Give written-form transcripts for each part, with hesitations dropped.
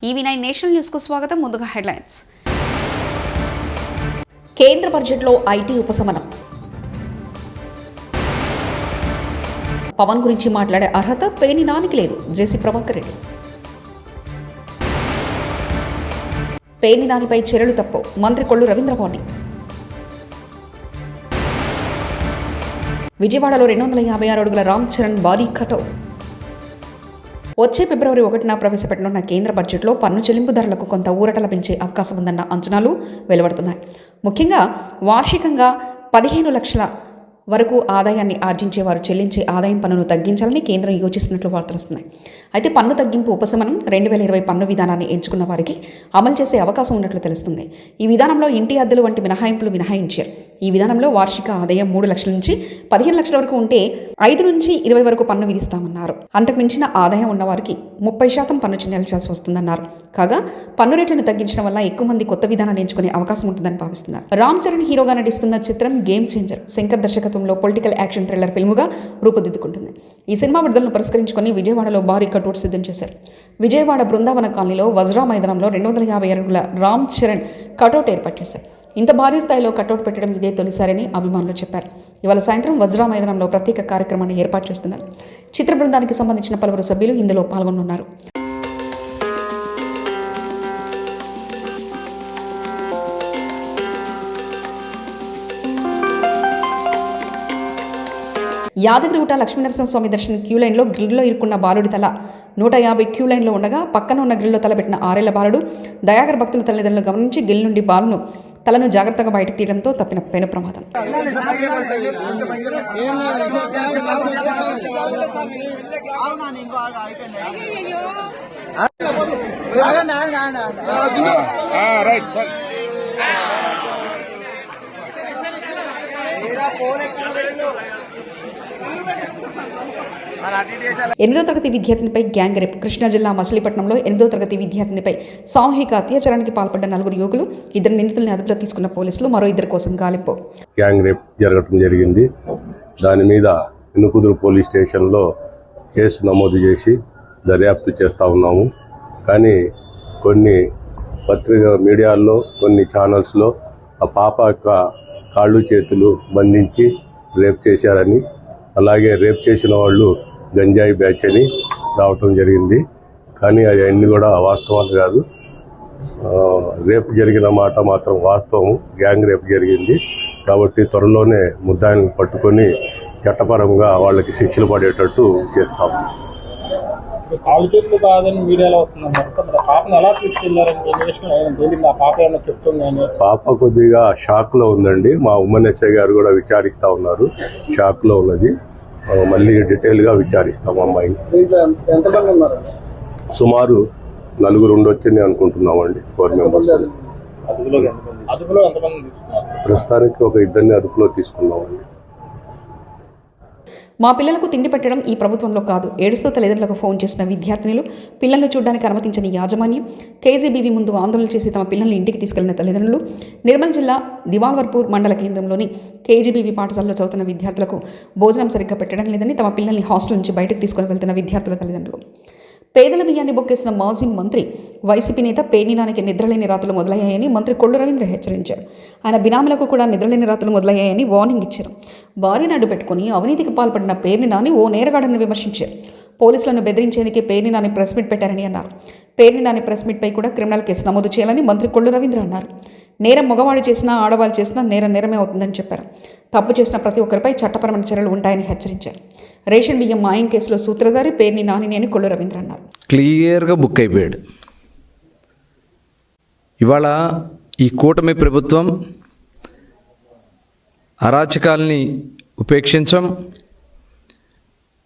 EV9 national news కు స్వాగతం. ముందుగా హెడ్లైన్స్. కేంద్ర బడ్జెట్లో ఐటీ ఉపశమనం. పవన్ గురించి మాట్లాడే అర్హత పేర్ని నానికి లేదు. జేసీ ప్రభాకర్ రెడ్డి. పేర్ని నానిపై చర్యలు తప్పు. మంత్రి కొల్లు రవీంద్ర వార్నింగ్. విజయవాడలో 256 అడుగుల రామ్ చరణ్ భారీ కటౌట్. వచ్చే ఫిబ్రవరి 1న ప్రవేశపెట్టనున్న కేంద్ర బడ్జెట్లో పన్ను చెల్లింపుదారులకు కొంత ఊరట లభించే అవకాశం ఉందన్న అంచనాలు వెలువడుతున్నాయి. ముఖ్యంగా వార్షికంగా 15 లక్షల వరకు ఆదాయాన్ని ఆర్జించే వారు చెల్లించే ఆదాయం పన్నును తగ్గించాలని కేంద్రం యోచిస్తున్నట్లు వార్తలు వస్తున్నాయి. అయితే పన్ను తగ్గింపు ఉపశమనం 2020 పన్ను విధానాన్ని ఎంచుకున్న వారికి అమలు చేసే అవకాశం ఉన్నట్లు తెలుస్తుంది. ఈ విధానంలో ఇంటి అద్దెలు వంటి మినహాయింపులు మినహాయించారు. ఈ విధానంలో వార్షిక ఆదాయం 3 లక్షల నుంచి 15 లక్షల వరకు ఉంటే 5 నుంచి 20 వరకు పన్ను విధిస్తామన్నారు. అంతకు మించిన ఆదాయం ఉన్న వారికి 30% పన్ను చెల్లించాల్సి వస్తుందన్నారు. కాగా పన్ను రేట్లను తగ్గించడం వల్ల ఎక్కువ మంది కొత్త విధానాన్ని ఎంచుకునే అవకాశం ఉంటుందని భావిస్తున్నారు. రామ్ చరణ్ హీరోగా నటిస్తున్న చిత్రం గేమ్ చేంజర్ శంకర్ దర్శకత్వంలో పొలిటికల్ యాక్షన్ థ్రిల్లర్ ఫిల్మ్గా రూపుదిద్దుకుంటుంది. ఈ సినిమా విడుదలను పురస్కరించుకొని విజయవాడలో భారీ కటౌట్ సిద్ధం చేశారు. విజయవాడ బృందావన కాలనీలో వజ్రా మైదానంలో 250 అడుగుల రామ్ చరణ్ కటౌట్ ఏర్పాటు చేశారు. ఇంత భారీ స్థాయిలో కటౌట్ పెట్టడం ఇదే తొలిసారని అభిమానులు చెప్పారు. ఇవాళ సాయంత్రం వజ్రా మైదానంలో ప్రత్యేక కార్యక్రమాన్ని ఏర్పాటు చేస్తున్నారు. చిత్ర బృందానికి సంబంధించిన పలువురు సభ్యులు ఇందులో పాల్గొనున్నారు. యాదగిరిగుట్ట లక్ష్మీనరసింహస్వామి దర్శన క్యూ లైన్లో గ్రిల్లో ఇరుక్కున్న బాలుడి తల 150 క్యూ లైన్లో ఉండగా పక్కన ఉన్న గ్రిల్లో తలబెట్టిన 6 ఏళ్ల బాలుడు దయాకర్ భక్తుల తల్లిదండ్రులను గమనించి గిల్ నుండి తలను జాగ్రత్తగా బయటకు తీయడంతో తప్పిన పెను ప్రమాదం. ఎనిమిదో తరగతి విద్యార్థినిపై గ్యాంగ్ రేప్. కృష్ణా జిల్లా మచిలీపట్నంలో 8వ తరగతి విద్యార్థినిపై సామూహిక అత్యాచారానికి పాల్పడ్డ 4 యువకులు, 2 నిందితుల్ని అదుపులో తీసుకున్న పోలీసులు మరో 2 కోసం గాలింపు. గ్యాంగ్ రేప్ జరగడం జరిగింది. దాని మీద ఇనుకుదురు పోలీస్ స్టేషన్లో కేసు నమోదు చేసి దర్యాప్తు చేస్తూ ఉన్నాము. కానీ కొన్ని మీడియాల్లో కొన్ని ఛానల్స్లో ఆ పాప యొక్క కాళ్ళు చేతులు బంధించి రేప్ చేశారని, అలాగే రేప్ చేసిన వాళ్ళు గంజాయి బ్యాచ్ అని రావటం జరిగింది. కానీ అవన్నీ కూడా వాస్తవాలు కాదు. రేపు జరిగిన మాట మాత్రం వాస్తవం. గ్యాంగ్ రేపు జరిగింది కాబట్టి త్వరలోనే ముద్దాయిలను పట్టుకొని చట్టపరంగా వాళ్ళకి శిక్షలు పడేటట్టు చేస్తాము. కాళ్ళు చేతులు కాదని మీడియాలో వస్తుందన్నారు. పాపను ఎలా తీసుకెళ్లారని పాప కొద్దిగా షాక్ లో ఉందండి. మా ఉమ్మన్ ఎస్ఐ గారు కూడా విచారిస్తా ఉన్నారు. షాక్ లో ఉన్నది. మళ్ళీ డీటెయిల్ గా విచారిస్తాం. అమ్మాయి సుమారు 4 ఉండొచ్చని అనుకుంటున్నామండి. 4 మెంబర్స్. ప్రస్తుతానికి ఒక 2 అదుపులో తీసుకున్నామండి. మా పిల్లలకు తిండి పెట్టడం ఈ ప్రభుత్వంలో కాదు. ఏడుస్తూ తల్లిదండ్రులకు ఫోన్ చేసిన విద్యార్థినులు, పిల్లలను చూడడానికి అనుమతించని యాజమాన్యం, కేజీబీవీ ముందు ఆందోళన చేసి తమ పిల్లల్ని ఇంటికి తీసుకెళ్లిన తల్లిదండ్రులు, నిర్మల్ జిల్లా దివాల్వర్పూర్ మండల కేంద్రంలోని కేజీబీవీ పాఠశాలలో చదువుతున్న విద్యార్థులకు భోజనం సరిగ్గా పెట్టడం లేదని తమ పిల్లల్ని హాస్టల్ నుంచి బయటకు తీసుకుని వెళ్తున్న విద్యార్థుల తల్లిదండ్రులు. పేదల బియ్యాన్ని బొక్కేసిన మాజీ మంత్రి వైసీపీ నేత పేర్ని నానికి నిద్రలేని రాత్రులు మొదలయ్యాయని మంత్రి కొల్లు రవీంద్ర హెచ్చరించారు. ఆయన బినామీలకు కూడా నిద్రలేని రాత్రులు మొదలయ్యాయని వార్నింగ్ ఇచ్చారు. భార్యను అడ్డు పెట్టుకుని అవినీతికి పాల్పడిన పేర్ని నాని ఓ నేరగాడని విమర్శించారు. పోలీసులను బెదిరించేందుకే పేర్ని నాని ప్రెస్ మీట్ పెట్టారని అన్నారు. పేర్ని నాని ప్రెస్ మీట్పై కూడా క్రిమినల్ కేసు నమోదు చేయాలని మంత్రి కొల్లు రవీంద్ర అన్నారు. నేరం మగవాడు చేసినా ఆడవాళ్ళు చేసినా నేరమే అవుతుందని చెప్పారు. తప్పు చేసిన ప్రతి ఒక్కరిపై చట్టపరమైన చర్యలు ఉంటాయని హెచ్చరించారు. రేషన్ బియ్యం మాయం కేసులో సూత్రధారి పేర్ని నాని అని కొల్లు రవీంద్ర అన్నారు. క్లియర్గా బుక్ అయిపోయాడు. ఇవాళ ఈ కూటమి ప్రభుత్వం అరాచకాల్ని ఉపేక్షించం,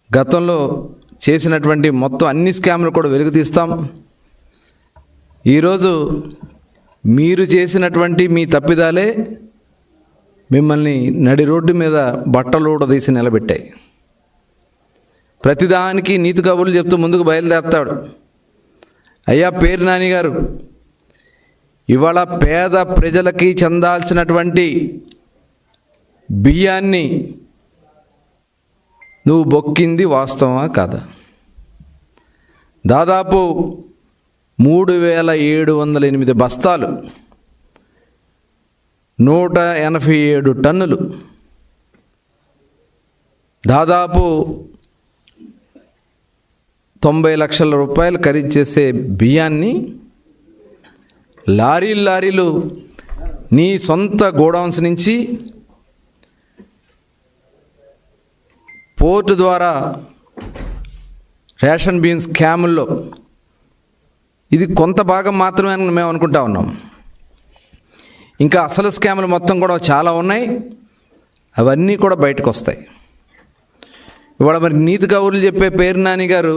గతంలో చేసినటువంటి మొత్తం అన్ని స్కామ్లు కూడా వెలుగుతీస్తాం. ఈరోజు మీరు చేసినటువంటి మీ తప్పిదాలే మిమ్మల్ని నడి రోడ్డు మీద బట్టలు ఊడదీసి నిలబెట్టాయి. ప్రతిదానికి నీతి కబుర్లు చెప్తూ ముందుకు బయలుదేరతాడు. అయ్యా పేర్ని నాని గారు, ఇవాళ పేద ప్రజలకి చెందాల్సినటువంటి బియ్యాన్ని నువ్వు బొక్కింది వాస్తవమా కాదా? దాదాపు 3708 బస్తాలు, 187 టన్నులు, దాదాపు 90 లక్షల రూపాయలు ఖరీదు చేసే బియ్యాన్ని లారీలు నీ సొంత గోడౌన్స్ నుంచి పోర్టు ద్వారా రేషన్ బియ్యం స్కాముల్లో ఇది కొంత భాగం మాత్రమే అని మేము అనుకుంటా ఉన్నాం. ఇంకా అసలు స్కాములు మొత్తం కూడా చాలా ఉన్నాయి. అవన్నీ కూడా బయటకు వస్తాయి. ఇవాళ మరి నీతి కబుర్లు చెప్పే పేరు నాని గారు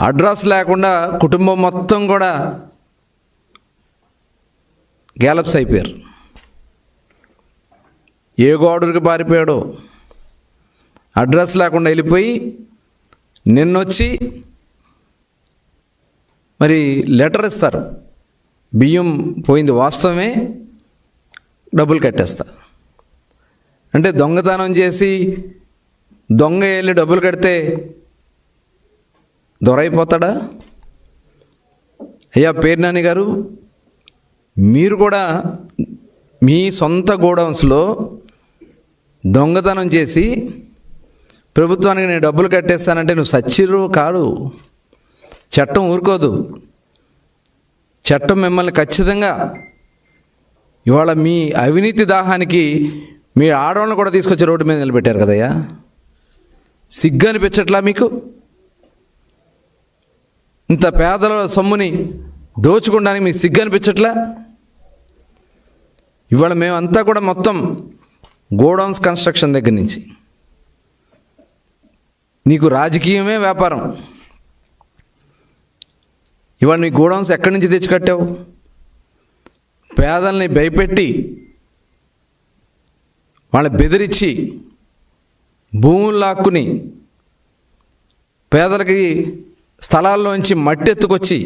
అడ్రస్ లేకుండా కుటుంబం మొత్తం కూడా గ్యాలప్స్ అయిపోయారు. ఏ గోడకి పారిపోయాడో అడ్రస్ లేకుండా వెళ్ళిపోయి నిన్నొచ్చి మరి లెటర్ ఇస్తారు, బియ్యం పోయింది వాస్తవమే, డబ్బులు కట్టేస్తా అంటే దొంగతనం చేసి దొంగ వెళ్ళి డబ్బులు కడితే దొరైపోతాడా? అయ్యా పేరు నాని గారు, మీరు కూడా మీ సొంత గోడౌన్స్లో దొంగతనం చేసి ప్రభుత్వానికి నేను డబ్బులు కట్టేస్తానంటే నువ్వు సచ్చిరు కాదు. చట్టం ఊరుకోదు. చట్టం మిమ్మల్ని ఖచ్చితంగా ఇవాళ మీ అవినీతి దాహానికి మీ ఆడవాళ్ళని కూడా తీసుకొచ్చి రోడ్డు మీద నిలబెట్టారు కదయ్యా. సిగ్గు అనిపించట్లా మీకు? ఇంత పేదల సొమ్ముని దోచుకోవడానికి మీకు సిగ్గు అనిపించట్లా? ఇవాళ మేమంతా కూడా మొత్తం గోడౌన్స్ కన్స్ట్రక్షన్ దగ్గర నుంచి నీకు రాజకీయమే వ్యాపారం. ఇవాళ నీ గోడౌన్స్ ఎక్కడి నుంచి తెచ్చి కట్టావు? పేదల్ని భయపెట్టి వాళ్ళని బెదిరించి భూములు లాక్కుని పేదలకి స్థలాల్లోంచి మట్టి ఎత్తుకొచ్చి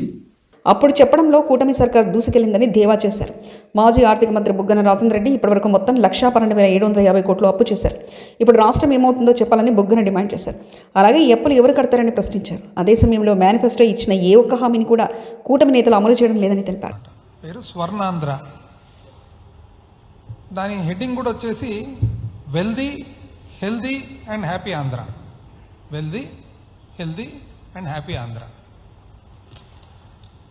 అప్పుడు చెప్పడంలో కూటమి సర్కార్ దూసుకెళ్లిందని దేవా చేశారు. మాజీ ఆర్థిక మంత్రి బుగ్గన రాజేంద్ర రెడ్డి ఇప్పటివరకు మొత్తం 1,12,750 కోట్లు అప్పు చేశారు. ఇప్పుడు రాష్ట్రం ఏమవుతుందో చెప్పాలని బుగ్గన డిమాండ్ చేశారు. అలాగే ఈ అప్పులు ఎవరు కడతారని ప్రశ్నించారు. అదే సమయంలో మేనిఫెస్టో ఇచ్చిన ఏ ఒక్క హామీని కూడా కూటమి నేతలు అమలు చేయడం లేదని తెలిపారు. పేరు స్వర్ణాంధ్ర, దాని హెడ్డింగ్ కూడా వచ్చేసి wealthy, healthy and happy Andhra. Wealthy, healthy and happy Andhra.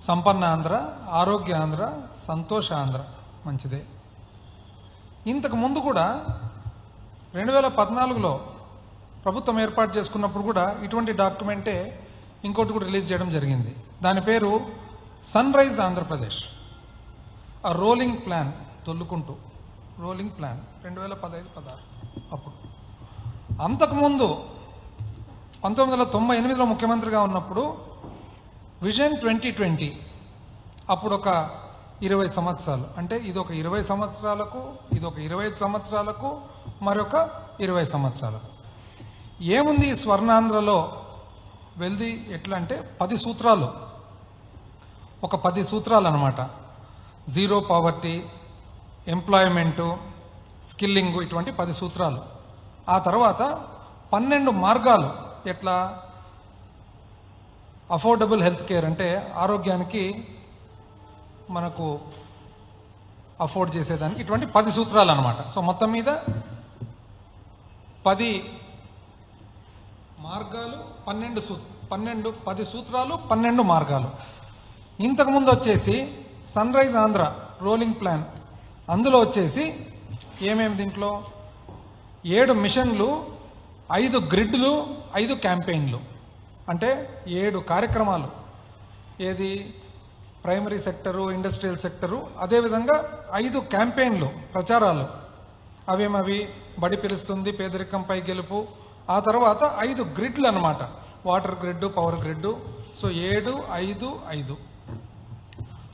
సంపన్న ఆంధ్ర, ఆరోగ్య ఆంధ్ర, సంతోష ఆంధ్ర. మంచిదే. ఇంతకు ముందు కూడా 2014లో ప్రభుత్వం ఏర్పాటు చేసుకున్నప్పుడు కూడా ఇటువంటి డాక్యుమెంటే ఇంకోటి కూడా రిలీజ్ చేయడం జరిగింది. దాని పేరు సన్ రైజ్ ఆంధ్రప్రదేశ్, ఆ రోలింగ్ ప్లాన్, తొల్లుకుంటూ రోలింగ్ ప్లాన్ 2015-16. అప్పుడు అంతకుముందు 1998లో ముఖ్యమంత్రిగా ఉన్నప్పుడు విజన్ 2020, అప్పుడు ఒక 20 సంవత్సరాలు, అంటే ఇదొక 20 సంవత్సరాలకు, ఇదొక 25 సంవత్సరాలకు, మరొక 20 సంవత్సరాలకు. ఏముంది ఈ స్వర్ణాంధ్రలో వెల్ది ఎట్లా అంటే 10 సూత్రాలు, ఒక 10 సూత్రాలు అన్నమాట. జీరో పావర్టీ, ఎంప్లాయ్మెంటు, స్కిల్లింగ్, ఇటువంటి 10 సూత్రాలు. ఆ తర్వాత 12 మార్గాలు. ఎట్లా? అఫోర్డబుల్ హెల్త్ కేర్, అంటే ఆరోగ్యానికి మనకు అఫోర్డ్ చేసేదానికి ఇటువంటి 10 సూత్రాలు అన్నమాట. సో మొత్తం మీద 10 మార్గాలు, 10 సూత్రాలు, 12 మార్గాలు. ఇంతకుముందు వచ్చేసి sunrise Andhra rolling plan, అందులో వచ్చేసి ఏమేమి దీంట్లో 7 మిషన్లు, 5 గ్రిడ్లు, 5 క్యాంపెయిన్లు, అంటే 7 కార్యక్రమాలు. ఏది? ప్రైమరీ సెక్టరు, ఇండస్ట్రియల్ సెక్టరు, అదేవిధంగా 5 క్యాంపెయిన్లు, ప్రచారాలు. అవేమవి? బడి పిలుస్తుంది, పేదరికంపై గెలుపు. ఆ తర్వాత 5 గ్రిడ్లు అన్నమాట, water grid, power grid. So 7, 5, 5.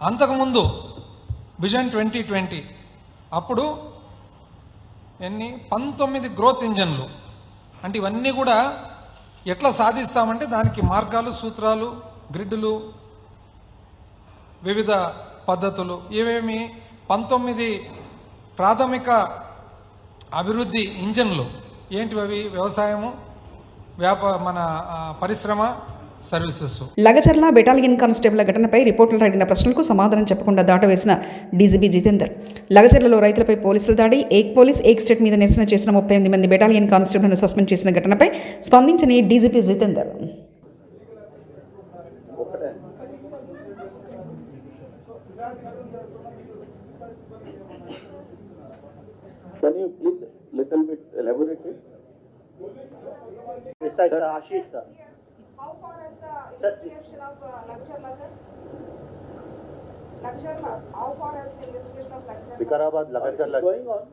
అంతకుముందు విజన్ 2020 అప్పుడు ఎన్ని? 19 గ్రోత్ ఇంజన్లు. అంటే ఇవన్నీ కూడా ఎట్లా సాధిస్తామంటే దానికి మార్గాలు, సూత్రాలు, గ్రిడ్లు, వివిధ పద్ధతులు. ఏమేమి? 19 ప్రాథమిక అభివృద్ధి ఇంజన్లు. ఏంటివి అవి? వ్యవసాయము, మన పరిశ్రమ, సర్వీసెస్. లగచర్ల బెటాలియన్ కానిస్టేబుల్ ఘటనపై రిపోర్టులు అడిగిన ప్రశ్నలకు సమాధానం చెప్పకుండా దాటవేసిన డీజీపీ జితేందర్. లగచర్లలో రైతులపై పోలీసుల దాడి, ఏక్ పోలీస్ ఏక్ స్టేట్ మీద నిరసన చేసిన 38 మంది బెటాలియన్ కానిస్టేబుల్ను సస్పెండ్ చేసిన ఘటనపై స్పందించిన DGP Jitender. Can you please little bit elaborate it? Yes, sir. Ashish, sir. How far is the investigation of Lagcharla, sir? Lagcharla, how far is the investigation of Lagcharla? Vikarabad, Lagcharla. Going on.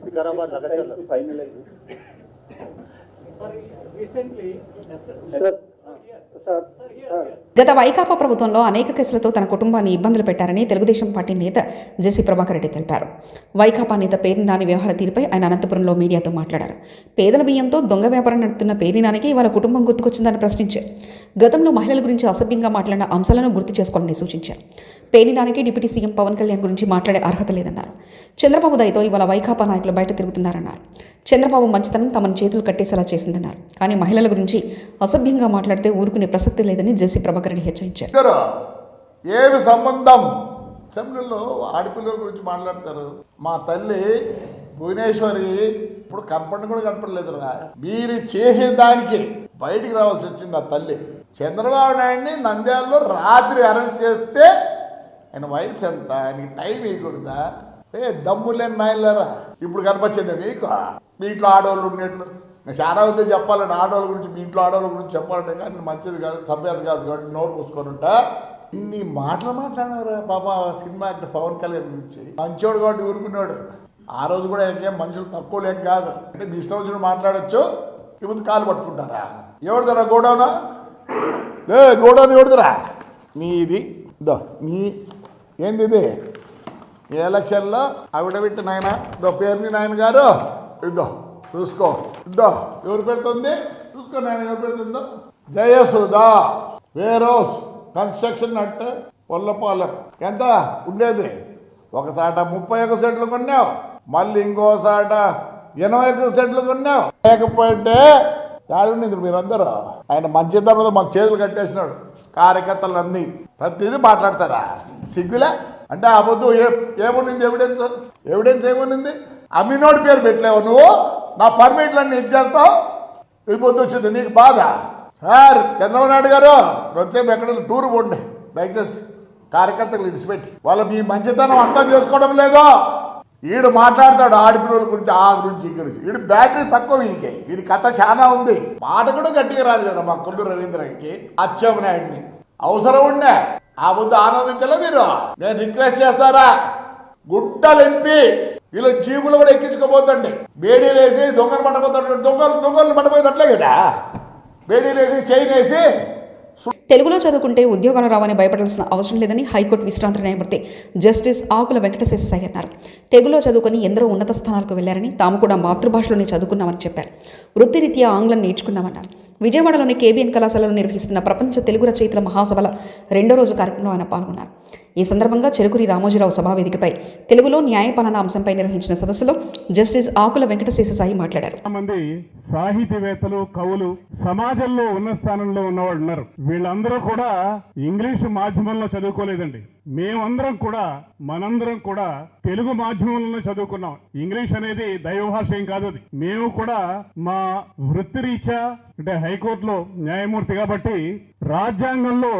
Vikarabad, Lagcharla. Finalize it. Recently, sir. గత వైకాపా ప్రభుత్వంలో అనేక కేసులతో తన కుటుంబాన్ని ఇబ్బందులు పెట్టారని Telugu Desam party నేత జెసి ప్రభాకర్ రెడ్డి తెలిపారు. వైకాపా నేత పేర్ని నాని వ్యవహార తీరుపై ఆయన అనంతపురంలో మీడియాతో మాట్లాడారు. పేదల బియ్యంతో దొంగ వ్యాపారం నడుపుతున్న పేర్ని నానికి వాళ్ళ కుటుంబం గుర్తుకొచ్చిందని ప్రశ్నించారు. గతంలో మహిళల గురించి అసభ్యంగా మాట్లాడిన అంశాలను గుర్తు చేసుకోవాలని సూచించారు. పేర్ని నానికి డిప్యూటీ సీఎం పవన్ కళ్యాణ్ గురించి మాట్లాడే అర్హత లేదన్నారు. చంద్రబాబు దయతో ఇవాళ వైకాపా నాయకులు బయట తిరుగుతున్నారన్నారు. చంద్రబాబు మంచితనం తమను చేతులు కట్టేసేలా చేసిందన్నారు. కానీ మహిళల గురించి అసభ్యంగా మాట్లాడితే ఊరుకునే ప్రసక్తి లేదని జెసి ప్రభాకర్ రెడ్డి హెచ్చరించారు. ఏమి సంబంధం? అసెంబ్లీలో ఆడపిల్లల గురించి మాట్లాడతారు. మా తల్లి భువనేశ్వరి ఇప్పుడు కనపడి కూడా కనపడలేదురా. మీరు చేసే దానికి బయటికి రావాల్సి వచ్చింది ఆ తల్లి. చంద్రబాబు నాయుడిని నంద్యాలలో రాత్రి అరెస్ట్ చేస్తే ఆయన వయసు ఎంత? ఆయనకి టైం వేయకూడదా? దమ్ము లేని నాయనలేరా ఇప్పుడు కనిపించింది మీకు? మీ ఇంట్లో ఆడవాళ్ళు ఉన్నట్లు నేను చాలా అయితే చెప్పాలంటే ఆడవాళ్ళ గురించి, మీ ఇంట్లో ఆడవాళ్ళ గురించి చెప్పాలంటే కానీ మంచిది కాదు, సభ్యత కాదు కాబట్టి నోరు మూసుకొని ఉంటా. ఇన్ని మాటలు మాట్లాడినవరా బాబా సినిమా యాక్టర్ పవన్ కళ్యాణ్ గురించి. మంచోడు కాబట్టి ఊరుకున్నాడు. ఆ రోజు కూడా ఇంకేం మనుషులు తక్కువ లేక కాదు. అంటే మీ ఇష్టం వచ్చిన మాట్లాడచ్చు. ఇప్పుడు కాలు పట్టుకుంటారా? ఎవరిదరా గోడౌనా? లే గోడౌన్ ఎవరిదరా? నీది దో నీ ఏంది ఇది? ఈ ఎలక్షన్లో ఆవిడబెట్టి నాయన దో పేరుని నాయన గారు ఇద్దో చూసుకో, ఇద్దో ఎవరు పెడుతుంది చూసుకో నాయన, ఎవరు పెడుతుందో. జయసుధా వేరోస్ కన్స్ట్రక్షన్ అంటే పొల్లపాలెం ఎంత ఉండేది? ఒకసాట 31 సెంట్లు కొన్నావు, మళ్ళీ ఇంకోసాట 81 సెంట్లు కొన్నావు. లేకపోతే ఉండింది మీరందరూ. ఆయన మంచిద్దాం మీద మాకు చేతులు కట్టేసినాడు. కార్యకర్తలు అన్నీ ప్రతిదీ మాట్లాడతారా? సిగ్గులే అంటే ఆ పొద్దు ఏముంది? ఎవిడెన్స్ ఏముంది? అమ్మినోడి పేరు పెట్టలేవు నువ్వు. నా పర్మిట్లన్నీ ఇచ్చేస్తావు. ఈ పొద్దు వచ్చింది నీకు బాధ. సార్ చంద్రబాబు నాయుడు గారు వచ్చేపు ఎక్కడ టూర్ పోండి దయచేసి. కార్యకర్తలు ఇడిచిపెట్టి వాళ్ళు మీ మంచితనం అర్థం చేసుకోవడం లేదో. వీడు మాట్లాడతాడు ఆడపిల్లల గురించి, ఆ గురించి, ఈ గురించి. వీడు బ్యాటరీ తక్కువ. వీడి కథ చాలా ఉంది. మాట కూడా గట్టిగా రాదు కదా మా కొల్లు రవీంద్రకి. అచ్చెన్నాయుడిని అవసరం ఉండే ఆ ముందు ఆనందించలే మీరు. నేను రిక్వెస్ట్ చేస్తారా, గుట్టలు ఎంపి వీళ్ళ జీబులు కూడా ఎక్కించుకోపోతండి. బేడీలు వేసి దొంగలు పట్టబోతాడు. దొంగలు పట్టబోయేటట్లే కదా. బేడీలు వేసి చైన్ వేసి. తెలుగులో చదువుకుంటే ఉద్యోగాలు రావని భయపడాల్సిన అవసరం లేదని హైకోర్టు విశ్రాంత న్యాయమూర్తి జస్టిస్ ఆకుల వెంకటశేషసాయి అన్నారు. తెలుగులో చదువుకొని ఎందరో ఉన్నత స్థానాలకు వెళ్లారని, తాము కూడా మాతృభాషలోనే చదువుకున్నామని చెప్పారు. వృత్తిరీత్యా ఆంగ్లం నేర్చుకున్నామన్నారు. విజయవాడలోని కేబిఎన్ కళాశాలలో నిర్వహిస్తున్న ప్రపంచ తెలుగు రచయితల మహాసభల 2వ రోజు కార్యక్రమంలో ఆయన పాల్గొన్నారు. ఈ సందర్భంగా చెరుకురి రామోజీరావు సభావేదికపై తెలుగులో న్యాయపాలన అంశంపై నిర్వహించిన సదస్సులో జస్టిస్ ఆకుల వెంకటశేషసాయి మాట్లాడారు. మంది సాహితీవేత్తలు, కవులు సమాజంలో ఉన్న స్థానంలో ఉన్నవాళ్ళు ఉన్నారు. వీళ్ళందరూ కూడా ఇంగ్లీషు మాధ్యమంలో చదువుకోలేదండి. మేమందరం కూడా మనందరం కూడా తెలుగు మాధ్యమంలో చదువుకున్నాం. ఇంగ్లీష్ అనేది దైవభాష ఏం కాదు. అది మేము కూడా మా వృత్తిరీత్యా అంటే హైకోర్టులో న్యాయమూర్తి కాబట్టి రాజ్యాంగంలో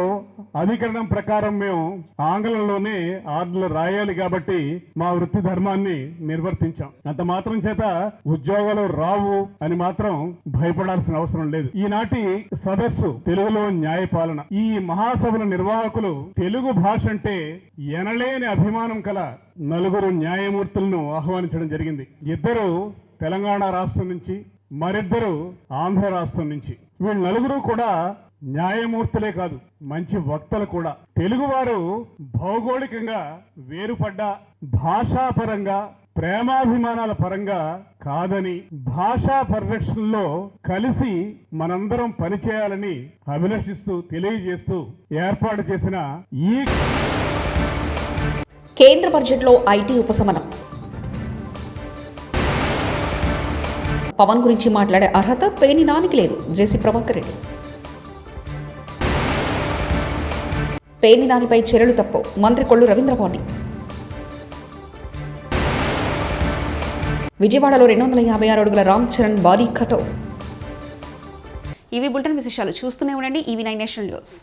అధికరణం ప్రకారం మేము ఆంగ్లంలోనే ఆర్డర్లు రాయాలి కాబట్టి మా వృత్తి ధర్మాన్ని నిర్వర్తించాం. అంత మాత్రం చేత ఉద్యోగాలు రావు అని మాత్రం భయపడాల్సిన అవసరం లేదు. ఈనాటి సదస్సు తెలుగులో న్యాయపాలన. ఈ మహాసభల నిర్వాహకులు తెలుగు భాష అంటే ఎనలేని అభిమానం కల 4 న్యాయమూర్తులను ఆహ్వానించడం జరిగింది. 2 తెలంగాణ రాష్ట్రం నుంచి, మరిద్దరు ఆంధ్ర రాష్ట్రం నుంచి. వీళ్ళు 4 కూడా న్యాయమూర్తులే కాదు, మంచి వక్తలు కూడా. తెలుగువారు భౌగోళికంగా వేరుపడ్డ, భాషాపరంగా ప్రేమాభిమానాల పరంగా కాదని, భాషా పరిరక్షణలో కలిసి మనందరం పనిచేయాలని అభిలషిస్తూ తెలియజేస్తూ ఏర్పాటు చేసిన ఈ కేంద్ర బడ్జెట్లో ఐటీ ఉపశమనం. పవన్ గురించి మాట్లాడే అర్హత పేర్ని నానికి లేదు. జేసీ ప్రభాకర్ రెడ్డి. పేర్ని నానిపై చర్యలు తప్పు మంత్రి కొల్లు రవీంద్రబాబు. విజయవాడలో 256 అడుగుల రామ్ చరణ్ భారీ కటౌట్. ఇవి బులెటిన్ విశేషాలు. చూస్తూనే ఉండండి EV9 నేషనల్ న్యూస్.